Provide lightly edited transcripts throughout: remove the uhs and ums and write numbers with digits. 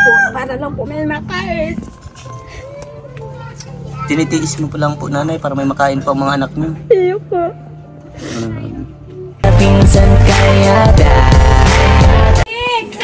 po para lang po may makain. Tinitiis mo pa lang po, nanay, para may makain pa ang mga anak niyo. Iyo po.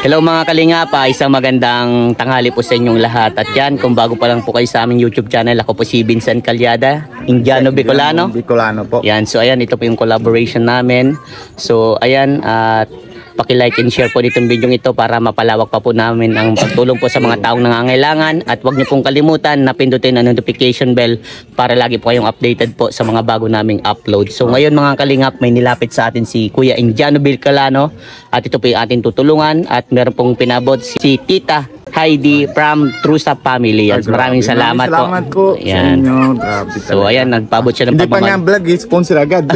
Hello mga kalingapa, isang magandang tanghali po sa inyong lahat. At yan, kung bago pa lang po kayo sa aming YouTube channel, ako po si Vincent Calyada, Indiano Bicolano. Bicolano po. Yan, so ayan, ito po yung collaboration namin. So ayan, at paki-like and share po ditong video ito para mapalawak pa po namin ang pagtulong po sa mga taong nangangailangan. At huwag niyo pong kalimutan na pindutin ang notification bell para lagi po kayong updated po sa mga bago naming upload. So ngayon mga kalingap, may nilapit sa atin si Kuya Indiano Bicolano at ito po yung ating tutulungan at meron pong pinabot si Tita Heidi from Trusa Family. Yan. Maraming salamat po. Salamat po sa inyo. Grabe so ayan, nagpabot siya ng hindi pa nga vlog, sponsor agad.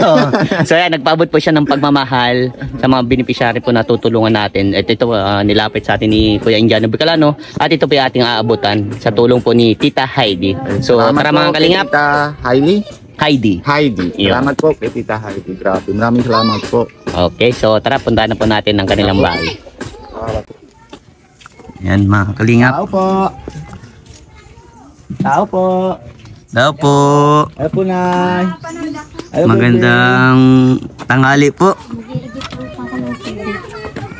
So ayan, nagpabot po siya ng pagmamahal sa mga beneficiary po na tutulungan natin. At ito nilapit sa atin ni Kuya Indiano Bicolano at ito po yung ating aabutan sa tulong po ni Tita Heidi. So tara mga kalingap. Tita Heidi. Salamat po kay Tita Heidi. Grabe, maraming salamat po. Okay, so tara, puntahan na po natin ang kanilang bahay. Yan mga kalingap. Tao po. Tao po. Tao po. Ay po, Nay. Magandang tanghali po.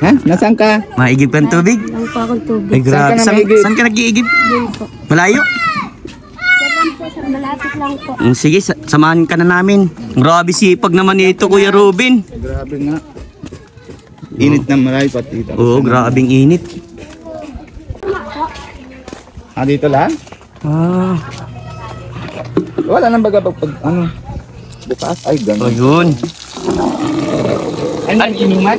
Ha? Nasaan ka? Maigib kang tubig? Ang pa akong tubig. Ay grabe. Saan ka nag-iigib? Yun po. Malayo? Saban po, sa malapit lang po. Sige, samahan ka na namin. Grabe sipag naman ito, Kuya Robin. Grabe nga. Init na maray pati. Oo, grabing init. Dito lang? Wala nang baga pag ano, bukas. Ay, gano'n. O yun. Ano ang inumat?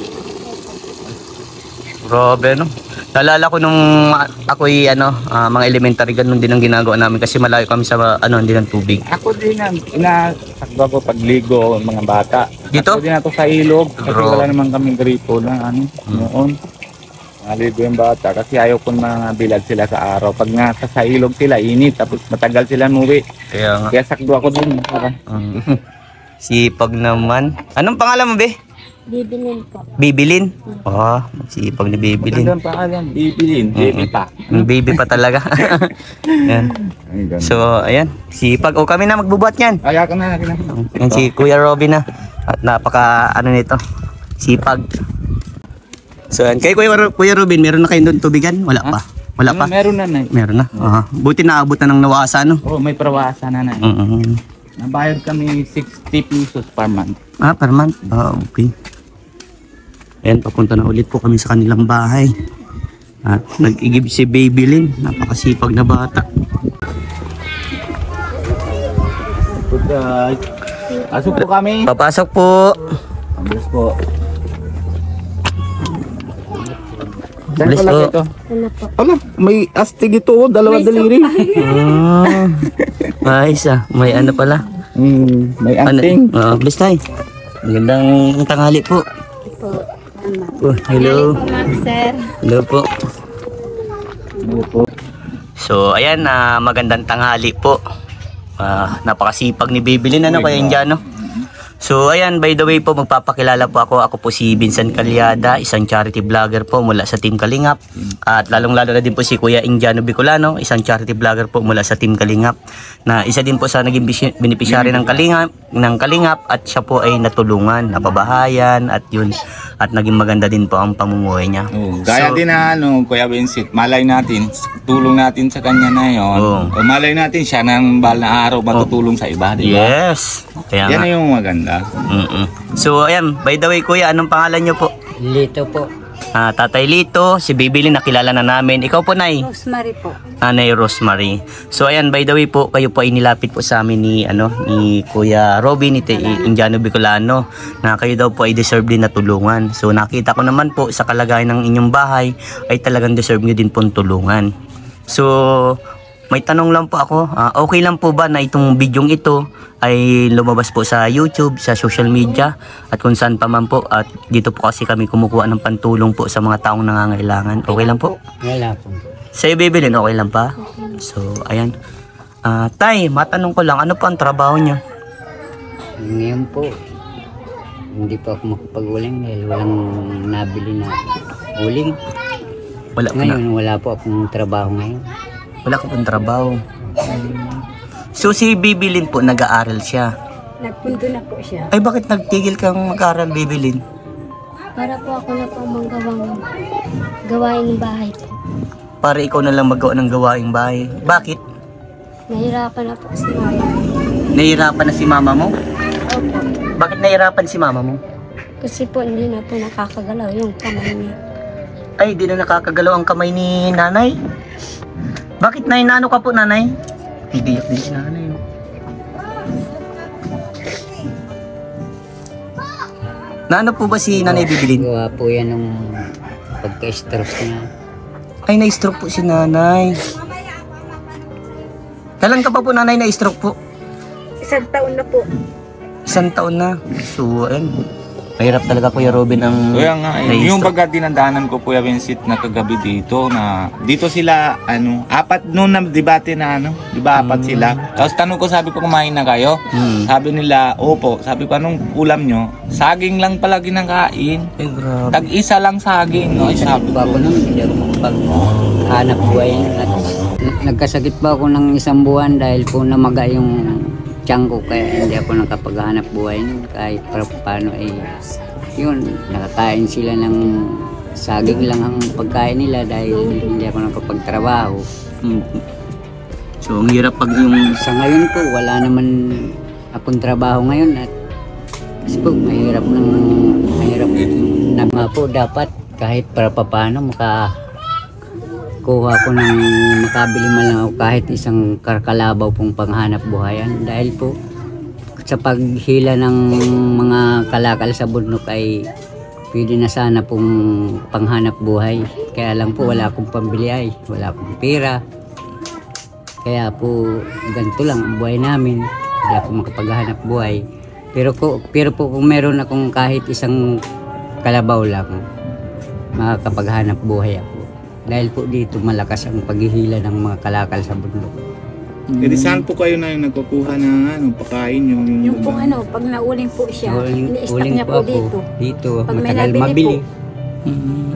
Grabe, no? Nalala ko nung ako'y mga elementary, ganun din ang ginagawa namin kasi malayo kami sa hindi ng tubig. Ako din sakto ko pagligo mga bata. Dito? Ako din ako sa ilog kasi Bro. wala naman kaming gripo na noon. Naligo yung bata kasi ayaw ko mga bilag sila sa araw. Pag nasa sa ilog sila, init. Tapos matagal sila muwi. Kaya nga. Kaya sakdo ako dun. Sipag naman. Anong pangalan mo, be? Bibilin po. Bibilin? Sipag ni Bibilin. Magandang pangalan, Bibilin. Baby pa. Baby pa talaga. Yan. So, ayan. Sipag. O kami na magbubuhat niyan. Kaya ka na. Yan si Kuya Robin na. At napaka nito. Sipag. So, yan. Kay Kuya Robin, meron na kayo doon tubigan? Wala pa. Wala pa? Meron na, Nay. Meron na. Buti naabot na ng nawasa, no? Oo, may prawasan na, Nay. Nabayad kami 60 pesos per month. Per month? Okay. Ayan, papunta na ulit po kami sa kanilang bahay. At nag-igib si Babylin. Napakasipag na bata. Good guys. Pasok po kami. Papasok po. Bilis po. Bilis po. Ano po? Ala, may astig ito, dalawa daliri. Ayos may ano pala. May anting. Bilis tayo. Magandang tanghali po. Po. Hello. Sir. Hello po. Ano po? So, ayan, magandang tanghali po. Napakasipag ni Babylin, Kuya Indiano? So, ayan, by the way po, magpapakilala po ako. Ako po si Vincent Calyada, isang charity vlogger po mula sa Team Kalingap. At lalong-lalo na din po si Kuya Indiano Bicolano, isang charity vlogger po mula sa Team Kalingap. Na isa din po sa naging beneficiary ng Kalingap at siya po ay natulungan, napabahayan at yun. At naging maganda din po ang pamumuhay niya. Gaya din na Kuya Vincent, malay natin, tulong natin sa kanya na yun. O malay natin siya ng bahal na araw matutulong sa iba, di ba? Yes. Kaya Yan nga. na yung maganda. So ayan, by the way Kuya, anong pangalan niyo po? Lito po. Tatay Lito, si Babylin nakilala na namin. Ikaw po, Nay? Rosemary po. Nay Rosemary. So ayan, by the way po, kayo po ay nilapit po sa amin ni Kuya Robin, ni Indiano Bicolano, na kayo daw po ay deserve din na tulungan. So nakita ko naman po sa kalagayan ng inyong bahay ay talagang deserve nyo din pong tulungan. So may tanong lang po ako, okay lang po ba na itong bidyong ito ay lumabas po sa YouTube, sa social media at kung saan pa man po, at dito po kasi kami kumukuha ng pantulong po sa mga taong nangangailangan. Okay lang po? Wala po. Sa'yo, Babylin, okay lang pa? So, ayan. Tay, matanong ko lang, ano po ang trabaho niyo? Ngayon po, hindi pa ako makapag-uling dahil walang nabili na uling. Wala po na. Ngayon, wala po akong trabaho ngayon. Wala ko pong trabaho. So si Bibilin po, nag-aaral siya. Nagpunto na po siya. Ay bakit nagtigil kang mag-aaral, Bibilin? Para po ako na po manggawang gawain ng bahay po. Para ikaw na lang magawa ng gawaing bahay. Bakit? Nahirapan na po si mama. Nahihirapan na si mama mo? Opo. Bakit nahihirapan si mama mo? Kasi po hindi na po nakakagalaw yung kamay niya. Ay, di na nakakagalaw ang kamay ni nanay. Bakit nay? Nano ka po, nanay? Hindi si nanay. Naano po ba si nanay Bibilin? Gawa po yan ng pagka-stress niya. Ay, na-stroke po si nanay. Kailan ka pa po nanay na-stroke po? 1 taon na po. 1 taon na. So, ayun. Mahirap talaga Kuya Robin ang Kaya nga, na-stroke. yung baga dinadaanan ko Kuya Vincent na kagabi dito na dito sila apat noon na debate na di ba apat sila. Tapos tanong ko, sabi ko kumain na kayo? Sabi nila, opo. Sabi ko, anong ulam nyo? Saging lang pala ginakain. Ay, grabe. Tag-isa lang saging, no? Ay, sabi Pa ko. ako nung hindi ako makapaghanap buhay. Nagkasakit pa ako ng 1 buwan dahil po namaga yung tiyan ko, kaya hindi ako nakapaghanap buhay nun. Kahit paano ay yun, nakakain sila ng saging lang ang pagkain nila dahil hindi ako nakapagtrabaho. So, ang hirap pag yung... Sa ngayon po, wala naman akong trabaho ngayon at kasi po, mahirap na nga po dapat kahit para paano makakuha ko ng makabili man lang ako kahit isang karkalabaw pong panghanap buhayan dahil po sa paghila ng mga kalakal sa bundok ay pwede na sana pong panghanap buhay, kaya lang po wala akong pambili, ay wala akong pera, kaya po ganito lang ang buhay namin, hindi ako makapaghanap buhay. Pero po kung meron akong kahit isang kalabaw lang, makakapaghanap buhay ako. Dahil po dito malakas ang paghihila ng mga kalakal sa bundok. Edi saan po kayo na yung nagkukuha ng pakain yung Yung pong pag nauling po siya, ini-stock niya po dito. Dito, Pag may matagal nabili mabili.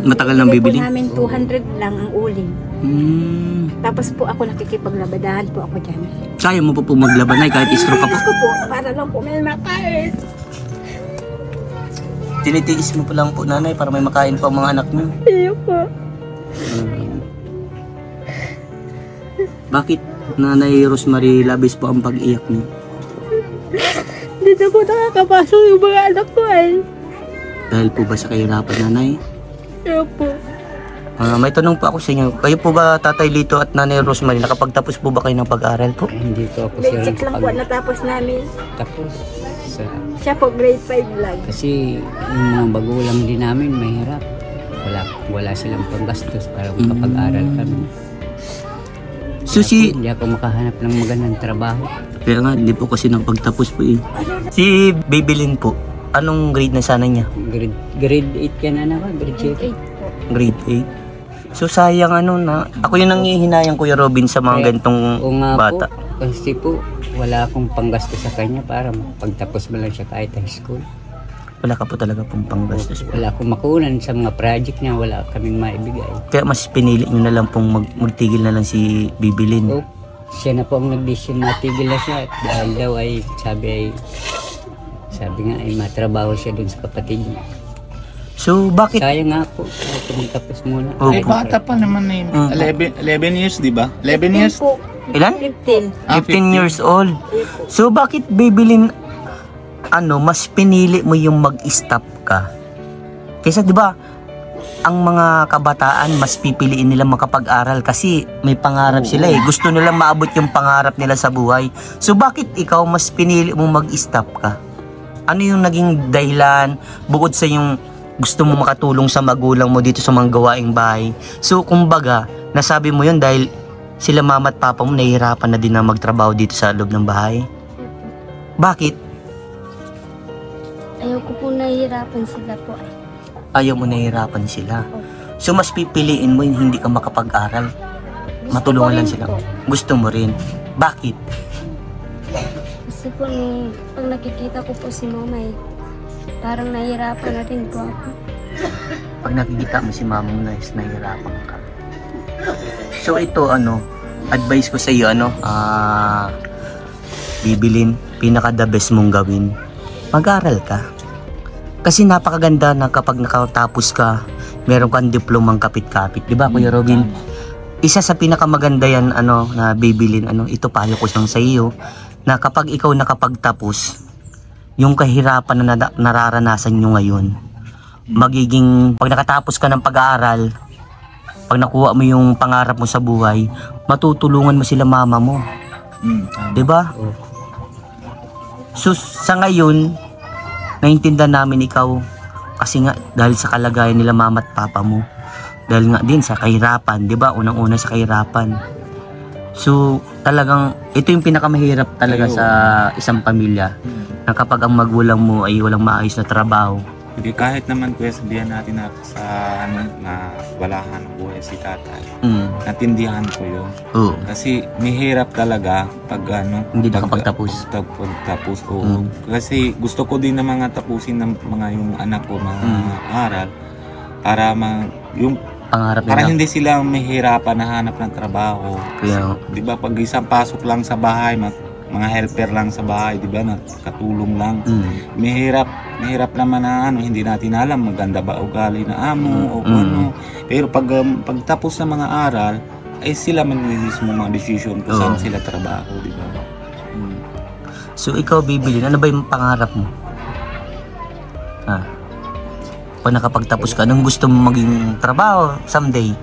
Matagal nang bibili. Po namin 200 lang ang uling. Mm. Tapos po ako nakikipaglabadahan po ako dyan. Kaya mo po maglaban ay kahit stroke ka po. Gusto ko po, para lang po may makain. Tinitiis mo pa lang po nanay para may makain pa ang mga anak niyo. Iyo po. Bakit nanay Rosemary labis po ang pag-iyak niyo? Dito po nakakapasok yung mga anak ko ay. Dahil po ba sa kahirapan nanay? Iyo po. May tanong po ako sa inyo. Kayo po ba Tatay Lito at Nanay Rosemary nakapagtapos po ba kayo ng pag-aaral po? Ay, hindi po ako Grade 6 lang po natapos namin. tapos Siya po grade 5 lang. kasi yung mga bagulang din namin mahirap. Wala silang panggastos para makapag-aral kami. So si... Hindi ako makahanap ng magandang trabaho. Kaya nga, hindi po kasi nakapagtapos po eh. Si Bibilin po, anong grade na sana niya? Grade 8 yan na grade 7. 8 po. Grade 8? So sayang na. Ako yung nangihinayang Kuya Robin sa mga ganitong O nga bata. po, kasi po wala akong panggastos sa kanya para pagtapos mo lang siya kahit high school. Wala ka po talaga pong panggastos po. Wala akong makunan sa mga project niya, wala kaming maibigay. Kaya mas pinili nyo na lang pong magtigil na lang si Bibilin. So, siya na po ang nag-decision na tigil na siya dahil daw ay sabi nga ay matrabaho siya dun sa kapatid niya. So bakit? Sayang nga po, tapos muna. Oh. Eh, bata pa naman na 11 years, di ba? 11 years? Po. Ilan? 15. 15 years old. So bakit Bibilin mas pinili mo yung mag-stop ka? Kaysa 'di ba ang mga kabataan mas pipiliin nila makapag-aral kasi may pangarap sila eh. Gusto nila maabot yung pangarap nila sa buhay. So bakit ikaw mas pinili mo mag-stop ka? Ano yung naging dahilan bukod sa yung gusto mo makatulong sa magulang mo dito sa mga gawaing bahay? So kumbaga, nasabi mo yun dahil sila mama at papa mo nahihirapan na din na magtrabaho dito sa loob ng bahay. Bakit? Ayaw ko po nahihirapan sila po. Ayaw mo nahihirapan sila. So mas pipiliin mo yung hindi ka makapag-aral. Matulungan lang sila. Gusto mo rin. Bakit? Kasi po pag nakikita ko po si mama parang nahihirapan na rin po ako. Pag nakikita mo si mama mo nahihirapan ka. So ito advice ko sa iyo Bibilin, pinaka the best mong gawin, mag-aral ka. Kasi napakaganda na kapag nakatapos ka, meron kang diplomang kapit-kapit, di ba Kuya Robin? Isa sa pinakamaganda yan na bibilin, ito payo ko lang sa iyo, na kapag ikaw nakapagtapos, yung kahirapan na nararanasan nyo ngayon, magiging, pag nakatapos ka ng pag-aaral, pag nakuha mo yung pangarap mo sa buhay, matutulungan mo sila mama mo. Di ba? So sa ngayon, naiintindihan namin ikaw kasi nga dahil sa kalagayan nila mama at papa mo. Dahil nga din sa kahirapan, 'di ba? Unang-una sa kahirapan. So talagang ito yung pinakamahirap talaga sa isang pamilya. Na kapag ang magulang mo ay walang maayos na trabaho. Hindi, kahit naman kuya sabihan natin na sa na wala hanap buhay si tatay. Natindihan ko yun. Kasi mahirap talaga pag hindi nakapagtapos. Tapos ko. Kasi gusto ko din na mga tapusin ng mga yung anak ko mga aral para yung pangarap para nila. hindi sila mahirapan na hanap ng trabaho. Kaya, 'di ba pag isang pasok lang sa bahay, mga helper lang sa bahay, 'di ba, katulong lang. Mahirap naman na hindi natin alam maganda ba ugali na amo o ano. Pero pagtapos ng mga aral, ay sila man mismo mga decision kung saan sila trabaho, 'di ba? So ikaw Bibilin, ano ba yung pangarap mo? Pag nakapagtapos ka, anong gusto mo maging trabaho someday?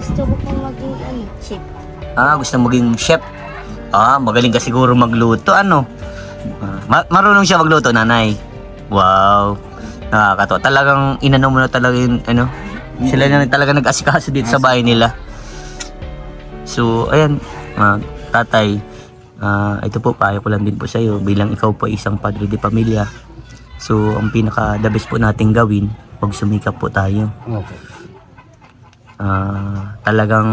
Gusto ko pong maging chef. Gusto mo maging chef? Magaling ka siguro magluto, marunong siya magluto, nanay. Wow, nakakatawa. Talagang inano mo na talaga yung, sila na talaga nag-asikaso dito sa bahay nila. So, ayan, tatay, ito po, payo ko lang din po sa iyo, bilang ikaw po isang padre de pamilya. So, ang pinaka the best po nating gawin, pag sumikap po tayo. Talagang,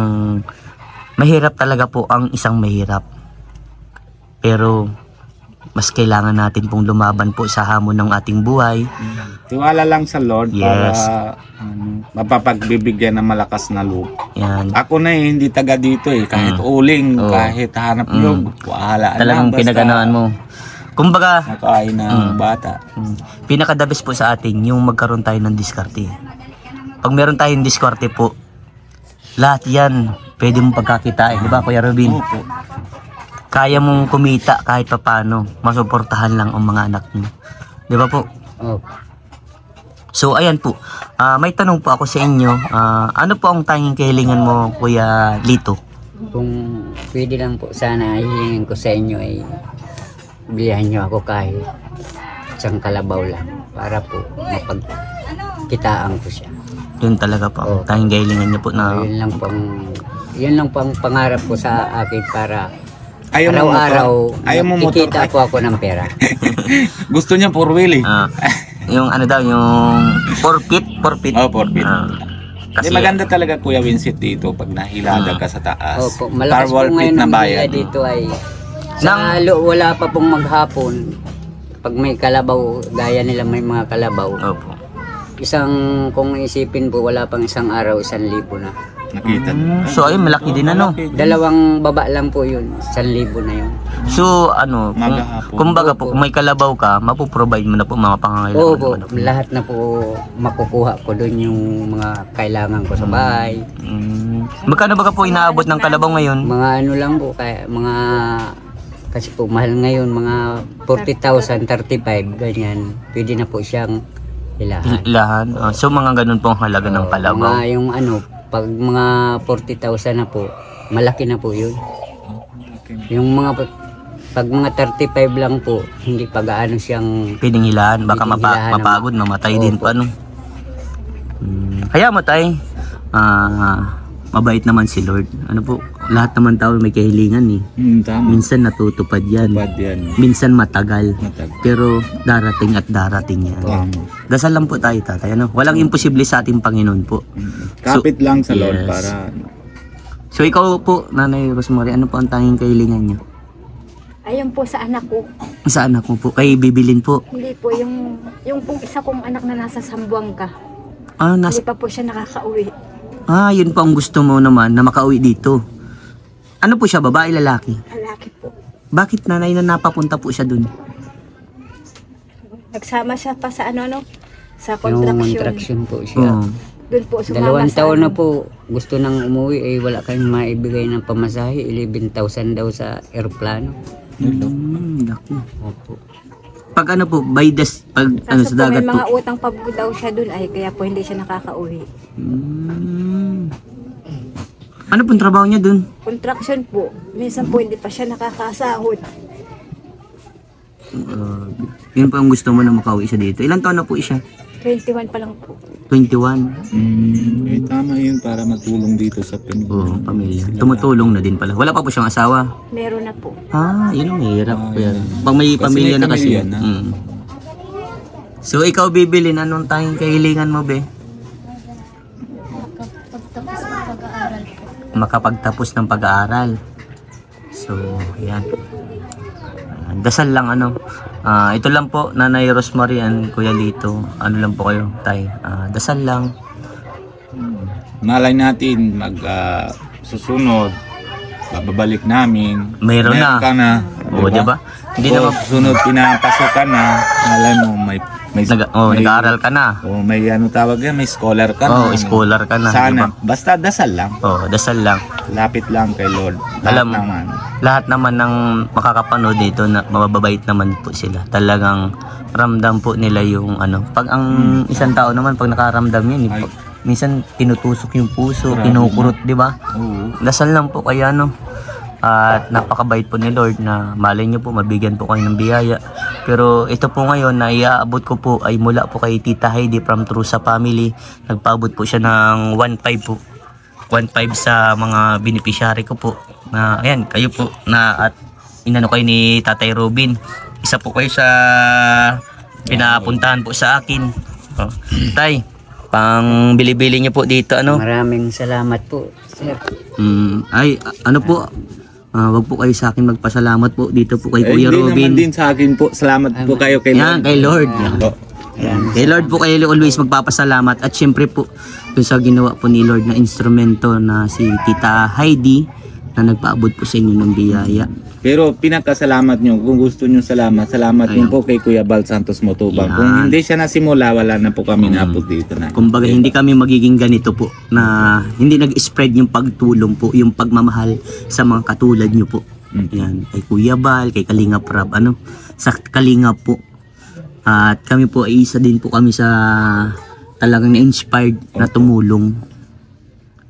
mahirap talaga po ang isang mahirap. Pero mas kailangan natin pong lumaban po sa hamon ng ating buhay. Tiwala lang sa Lord Yes. para mapapagbibigyan ng malakas na loob. Yan. Ako na hindi taga dito kahit uling, kahit hanap nyo, wahala Talagang lang. pinaganaan mo. Kumbaga, Nakain ng bata. pinaka the best po sa atin yung magkaroon tayo ng diskarte. Pag meron tayong diskarte po, lahat yan pwede mong pagkakitain, di ba Kuya Robin? Opo. Kaya mong kumita kahit paano, masuportahan lang ang mga anak mo. Di ba po? So ayan po, may tanong po ako sa inyo. Ano po ang tanging kahilingan mo, Kuya Lito? Kung pwede lang po sana hihingin ko sa inyo ay bilihan nyo ako kahit isang kalabaw lang para po mapagkitaan ko siya. Yun talaga po, ang tanging kahilingan niyo po na... Yun lang po ang pangarap ko sa akin para Ayaw mo araw-araw motor? kikita po ako ng pera. Gusto niya 4-wheel yung daw, yung forfeit. Oh, 4-wheel. Kasi maganda talaga Kuya Vincent dito pag nahilada ka sa taas. Opo, malakas po ngayon ang hila dito ay wala pa pong maghapon. Pag may kalabaw, gaya nila may mga kalabaw. Opo. Kung isipin po, wala pang isang araw, 1,000 na. Nakita. So ay malaki din Dalawang baba lang po yun, 1,000 na yun. So Maghapon. kumbaga po kung may kalabaw ka, mapoprovide mo na po mga pangangailangan. Oo po, lahat na po makukuha ko doon yung mga kailangan ko sa bahay. Magkano ba po inaabot ng kalabaw ngayon? Mga lang po, kasi po mahal ngayon, mga 40,000, 35, ganyan. Pwede na po siyang Ilahan. So mga ganun po ang halaga ng kalabaw. Yung pag mga 40,000 na po, malaki na po yun. Yung pag mga 35 lang po, hindi pag-aano siyang Pwedeng hilahan, baka pwedeng hilahan mapagod, mamatay din Opo. pa Kaya mo tay, mabait naman si Lord. Lahat naman tao may kahilingan Tama. Minsan natutupad yan. Bad yan. Minsan matagal. Pero darating at darating yan. Dasal lang po tayo, tatay. Walang imposible sa ating Panginoon po. Kapit lang sa Lord yes. para... So ikaw po, Nanay Rosemary, ano po ang tanging kahilingan niyo? Ayun po sa anak ko. Sa anak mo po? Kay Bibilin po? Hindi po, yung pong isa kong anak na nasa Sambuanga. Ah, Hindi pa po siya nakakauwi. Ah, yun pa ang gusto mo naman na makauwi dito. Ano po siya, babae, lalaki? Lalaki po. Bakit nanay na napapunta po siya dun? Nagsama siya pa sa sa Yung contraction. contraction po siya. Oo. Doon po sumama 2 taon na amin. po gusto nang umuwi ay wala kayong maibigay ng pamasahe. 11,000 daw sa aeroplano. Laki. Opo. Pag ano po, by this, pag ano Kaso sa po may dagat po. mga utang pa po daw siya doon ay kaya po hindi siya nakakauwi. Ano pong trabaho niya dun? Contraction po. Minsan po hindi pa siya nakakasahod. Yun po ang gusto mo na makauwi siya dito. Ilang taon na po siya? 21 pa lang po. 21. Eh, tama yun para matulong dito sa Pinoy. Oo, pamilya. Tumutulong na din pala. Wala pa po siyang asawa. Meron na po. Ah, yun ang mahirap. Pag may Kasi pamilya may na kasi. pamilya na. So, ikaw bibilin, anong tanging kahilingan mo, be? Pagtapos ng pag-aaral po. Makapagtapos ng pag-aaral. So, yan. Dasal lang ano. Ito lang po, Nanay Rosemary and Kuya Lito. Ano lang po kayo, tay. Dasal lang. Malay natin susunod, babalik namin. Mayroon na. Ka na. Oo, di ba? Hindi O, naman. sunod pinapasok ka na. Malay mo, may Nag-aaral ka na. O may ano tawag yan, may scholar ka Oo, na. scholar ka na. Sana. Diba? Basta dasal lang. Oo, dasal lang. Lapit lang kay Lord. Alam mo, naman. lahat naman ng makakapanood dito na mababait naman po sila. Talagang ramdam po nila yung ano. Pag ang isang tao naman, pag nakaramdam yan, Ay. minsan tinutusok yung puso, Grabe kinukurot, di ba? Oo. Dasal lang po kaya no. At napakabait po ni Lord na malay niyo po mabigyan po kayo ng biyaya. Pero ito po ngayon na iaabot ko po ay mula po kay Tita Heidi from Trusa Family. Nagpaabot po siya ng 1.5 po. 1.5 sa mga beneficiary ko po. Na ayan, kayo po na at inano kayo ni Tatay Robin. Isa po kayo sa pinapuntahan po sa akin. Oh. Tay, pang bili-bili niyo po dito ano? Maraming salamat po, sir. Ano po? Wag po kayo sa akin magpasalamat po dito po kay Kuya Hindi Robin. naman din sa akin po. Salamat po kayo kay Yan, Lord. kay Lord. Po. Kay Lord po kayo always magpapasalamat. At syempre po, dun sa ginawa po ni Lord na instrumento na si Tita Heidi na nagpaabot po sa inyo ng biyaya. Pero pinakasalamat nyo, kung gusto nyo salamat nyo po kay Kuya Bal Santos Motubang. Yan. Kung hindi siya nasimula, wala na po kami napot dito na. Kumbaga hindi kami magiging ganito po na hindi nag-spread yung pagtulong po, yung pagmamahal sa mga katulad nyo po. Yan, kay Kuya Bal, kay Kalingap Rab, sa Kalingap po. At kami po ay isa din po kami sa talagang na-inspired na tumulong.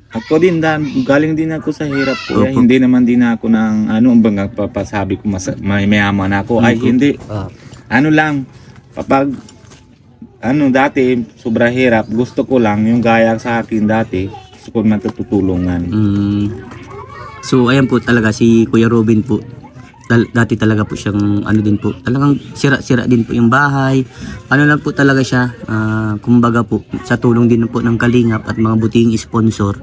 Ako din, galing din ako sa hirap ko. Opo. Hindi naman din ako ng bang papasabi ko may mayaman ako. Ay hindi. Ano lang, kapag dati sobra hirap, gusto ko lang yung gaya sa akin dati, gusto ko matutulungan. So ayan po talaga si Kuya Robin po. Dati talaga po siyang din po, talagang sira-sira din po yung bahay. Lang po talaga siya, kumbaga po, sa tulong din po ng Kalingap at mga buting sponsor,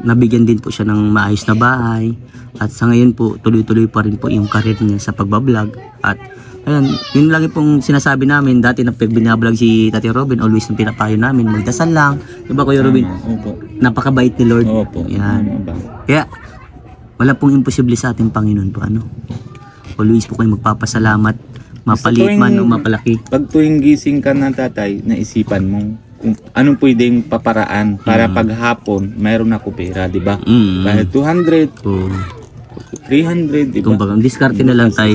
nabigyan din po siya ng maayos na bahay. At sa ngayon po, tuloy-tuloy pa rin po yung career niya sa pagbablog. At ayan, yun lagi pong sinasabi namin, dati na binablog si Tati Robin, always yung pinapayo namin, magdasal lang. Diba Kuya Robin? Opo. Napakabait ni Lord. Opo. Yan. Kaya, wala pong imposible sa ating Panginoon po, always po kayo magpapasalamat, mapaliit man o mapalaki. Pag tuwing gising ka na tatay, naisipan mo kung anong pwedeng paparaan para paghapon, mayroon ako pera, di ba? Kahit 200, So, 300, di ba? kumbaga, diskarte na lang tayo.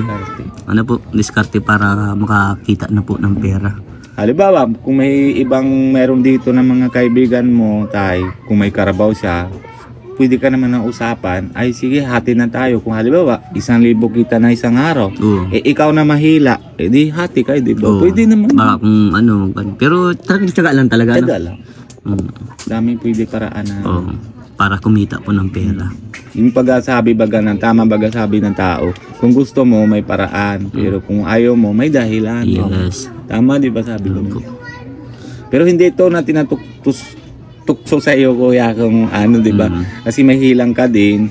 Diskarte para makakita na po ng pera. Halimbawa, kung may meron dito na mga kaibigan mo, tay, kung may karabaw siya, pwede ka naman ng usapan, ay sige, hati na tayo. Kung halimbawa, 1,000 kita na isang araw, ikaw na mahila, di hati kayo, di ba? Pwede naman. Baka kung pero talagang tiyaga lang talaga. Tiyaga lang. Dami pwede paraan na. Para kumita po ng pera. Yung pagsasabi baga ng tama pagsasabi ng tao, kung gusto mo may paraan, pero kung ayaw mo may dahilan. Yes. Tama, di ba sabi ko? Pero hindi ito na tukso sa iyo kuya kung di ba? Kasi mahilang ka din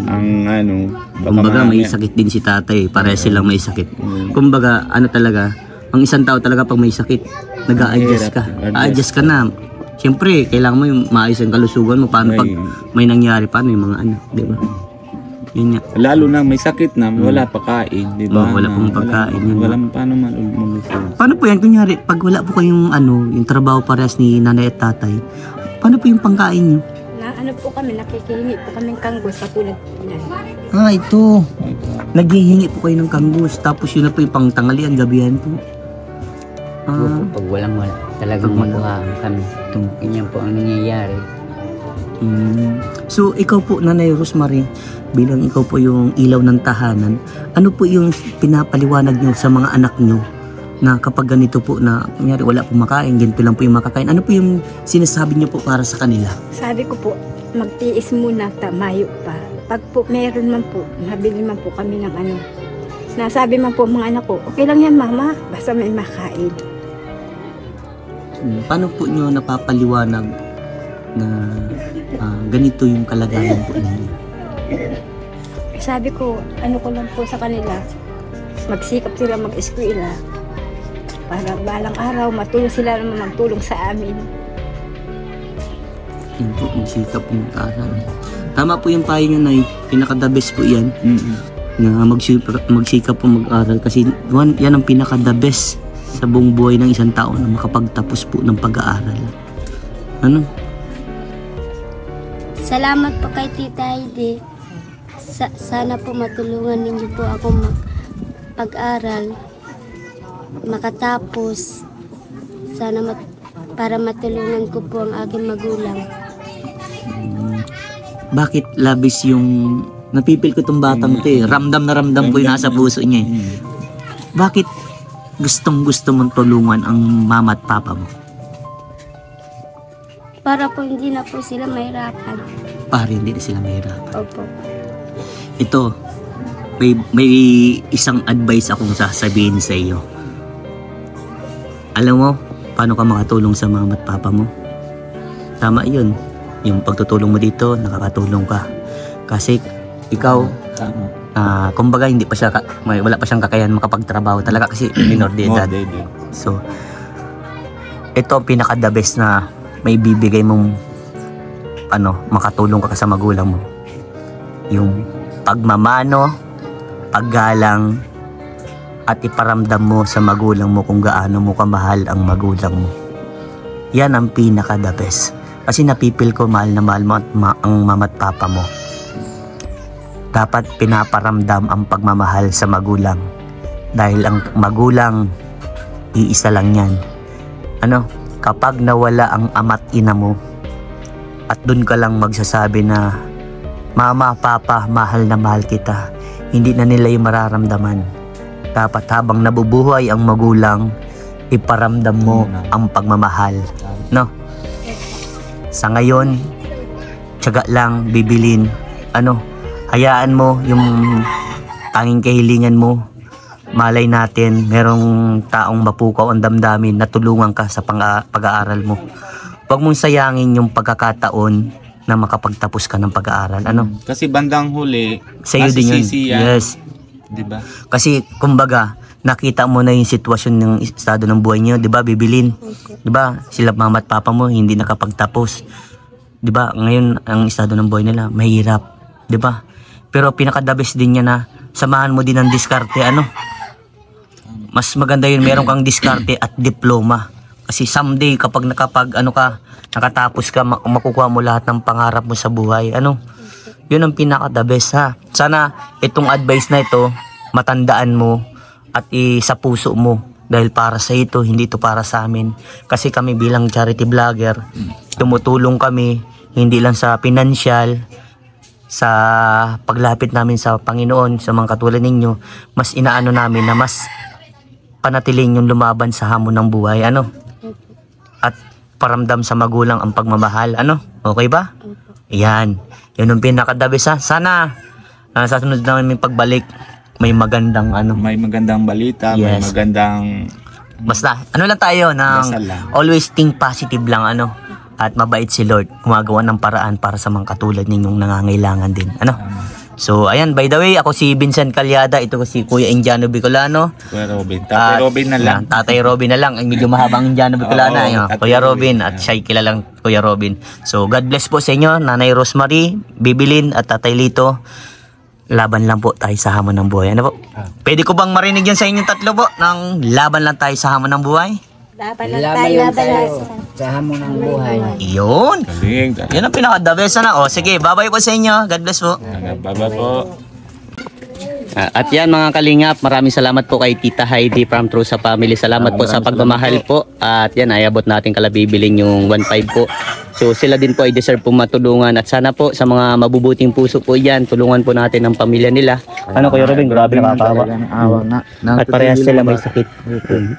ang Kumbaga may sakit din si tatay, pareha silang may sakit. Kumbaga talaga, ang isang tao talaga pag may sakit, nag-a-adjust ka. A-adjust ka na. Siyempre, kailangan mo yung maayos ang kalusugan mo. Paano pag may nangyari, paano yung mga ano, di ba? Yun nga. Lalo na may sakit na, wala pagkain, di ba? Wala pong pagkain. Wala paano malulusog. Paano po yan? Kunyari, pag wala po kayong ano, yung trabaho parehas ni nanay at tatay, paano po yung pangkain nyo? Na ano po kami, nakikihingi po kaming kanggos katulad po yan. Ito. Naghihingi po kayo ng kanggos. Tapos yun na po yung pangtanghalian, gabihan po. Pag walang wala, talagang makuha kami. Ganyan po ang nangyayari. So, ikaw po, Nanay Rosemary, bilang ikaw po yung ilaw ng tahanan, ano po yung pinapaliwanag nyo sa mga anak nyo na kapag ganito po na, kunyari, wala po makain, ganito lang po yung makakain, ano po yung sinasabi nyo po para sa kanila? Sabi ko po, magtiis muna, tamayo pa. Pag po meron man po, nabili man po kami ng ano. Nasabi man po mga anak ko, okay lang yan mama, basta may makain. Paano po nyo napapaliwanag na ganito yung kalagayan po ninyo? Sabi ko, ano ko lang po sa kanila, magsikap sila mag-eskwela para balang araw matulong sila naman magtulong sa amin. Yun po, magsikap yung aral. Tama po yung payo nyo, Nay. Pinaka-the best po yan. Na magsikap po mag-aral kasi yan ang pinaka-the best sa buong buhay ng isang tao na makapagtapos po ng pag-aaral. Ano? Salamat po kay Tita Heidi. Sana po matulungan ninyo po ako pag-aral, makatapos. Sana para matulungan ko po ang aking magulang. Bakit labis yung napipil ko tong batang to eh. Ramdam na ramdam ko yung nasa puso niya eh. Bakit gustong gusto mong tulungan ang mama at papa mo? Para po hindi na po sila mahirapan. Para hindi na sila mahirapan. Opo. Ito, may isang advice akong sasabihin sa iyo. Alam mo, paano ka makatulong sa mama at papa mo? Tama yun. Yung pagtutulong mo dito, nakakatulong ka. Kasi ikaw, kumbaga hindi pa siya, wala pa siyang kakayahan makapagtrabaho talaga kasi minor de edad. So, ito ang pinaka-the best na may bibigay mong makatulong ka sa magulang mo. Yung pagmamano, paggalang, at iparamdam mo sa magulang mo kung gaano mo kamahal ang magulang mo. Yan ang pinaka-the best. Kasi napipil ko mahal na mahal mo ang mama at papa mo. Dapat pinaparamdam ang pagmamahal sa magulang. Dahil ang magulang, iisa lang yan. Kapag nawala ang ama't ina mo, at dun ka lang magsasabi na, Mama, Papa, mahal na mahal kita. Hindi na nila yung mararamdaman. Dapat habang nabubuhay ang magulang, iparamdam mo ang pagmamahal. No? Sa ngayon, tiyaga lang, bibilin. Hayaan mo yung tanging kahilingan mo. Malay natin, merong taong mapukaw ang damdamin na tulungan ka sa pag-aaral mo. Huwag mong sayangin yung pagkakataon na makapagtapos ka ng pag-aaral. Kasi bandang huli, sa'yo din yun. Yes. Diba? Kasi, kumbaga, nakita mo na yung sitwasyon ng estado ng buhay niyo, 'di ba? Bibilin. 'Di ba? Sila mama at papa mo hindi nakapagtapos. 'Di ba? Ngayon ang estado ng buhay nila mahirap, 'di ba? Pero pinaka-the best din niya na samahan mo din ng diskarte, Mas maganda yun, meron kang diskarte at diploma. Kasi someday kapag nakatapos ka, makukuha mo lahat ng pangarap mo sa buhay. Yun ang pinaka-the best, ha. Sana itong advice na ito, matandaan mo at sa puso mo. Dahil para sa ito, hindi ito para sa amin. Kasi kami bilang charity vlogger, tumutulong kami, hindi lang sa financial, sa paglapit namin sa Panginoon, sa mga katulad ninyo, mas inaano namin na mas panatiling yung lumaban sa hamon ng buhay, at paramdam sa magulang ang pagmamahal, okay ba? Yan, yun ang pinakadabis, ha. Sana sa sunod namin pagbalik may magandang may magandang balita, yes. May magandang basta lang tayo ng always think positive lang, at mabait si Lord, gumagawa ng paraan para sa mga katulad ninyong nangangailangan din, So ayan, by the way, ako si Vincent Calyada, ito ko si Kuya Indiano Bicolano. Kuya Robin. Tatay Robin na lang. Tatay Robin na lang. Ay, medyo mahabang Indiano Bicolano. Oo, Ayun, Tatay Kuya Robin Robin, at siya kilalang Kuya Robin. So God bless po sa inyo, Nanay Rosemary, Bibilin at Tatay Lito. Laban lang po tayo sa hamon ng buhay. Ano po? Pwede ko bang marinig yan sa inyong tatlo po? Nang laban lang tayo sa hamon ng buhay? Laban Laban lang tayo sa hamon ng buhay. Yun. Galing. Yan ang pinaka-the best na. O sige, bye-bye po sa inyo. God bless po. Baba po. At yan mga kalingap, maraming salamat po kay Tita Heidi from True sa Family. Salamat po sa pagmamahal po. At yan, ayabot natin kalabibilin yung 1.5 po. So sila din po ay deserve po matulungan. At sana po sa mga mabubuting puso po yan, tulungan po natin ang pamilya nila. Ano Kuya Robin, grabe nakakawa. At parehas sila may sakit.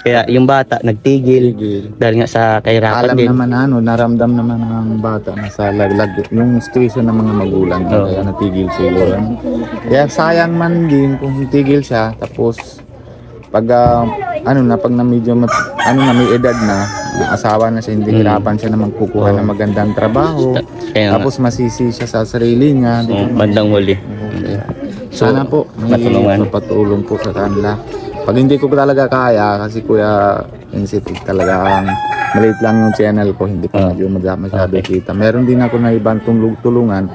Kaya yung bata nagtigil dahil nga sa kahirapan Alam din. naman naramdam naman ng bata na sa laglag yung situation ng mga magulang kaya natigil siguro. Kaya sayang man din kung tigil siya tapos pag pag na medyo may edad na, asawa na siya, hindi hirapan siya na magkukuha ng magandang trabaho. Kaya nga, Tapos masisi siya sa sarili niya. bandang huli. So, Sana po may patulong po sa kanila. Pag hindi ko talaga kaya, kasi Kuya Vincent talaga maliit lang yung channel ko, hindi pa masyado kita. Meron din ako na ibang tulungan.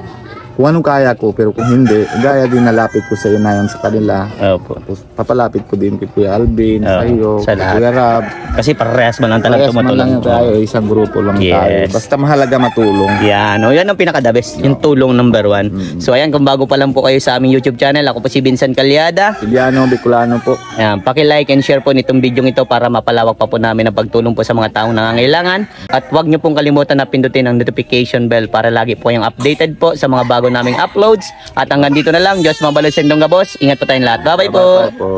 Kung anong kaya ko, pero kung hindi, gaya din nalapit ko sa inayon sa kanila. Opo. Tapos papalapit ko din kay Kuya Alvin, sa iyo, sa lahat. Kuya Rab. Kasi parehas man lang talagang Parehas man tumutulong. lang tayo, isang grupo lang tayo. Yes. Basta mahalaga matulong. Yan, o yan ang pinaka-the best, yung tulong number 1. So ayan, kung bago pa lang po kayo sa aming YouTube channel, ako po si Vincent Calyada. Indiano, Bicolano po. Ayan, paki-like and share po nitong video ito para mapalawak pa po namin ang pagtulong po sa mga taong nangangailangan. At huwag nyo pong kalimutan na pindutin ang notification bell para lagi po kayong updated po sa mga bago naming uploads. At hanggang dito na lang, Diyos mabalot sa indong gabos. Ingat po tayong lahat. Bye-bye po! Bye po.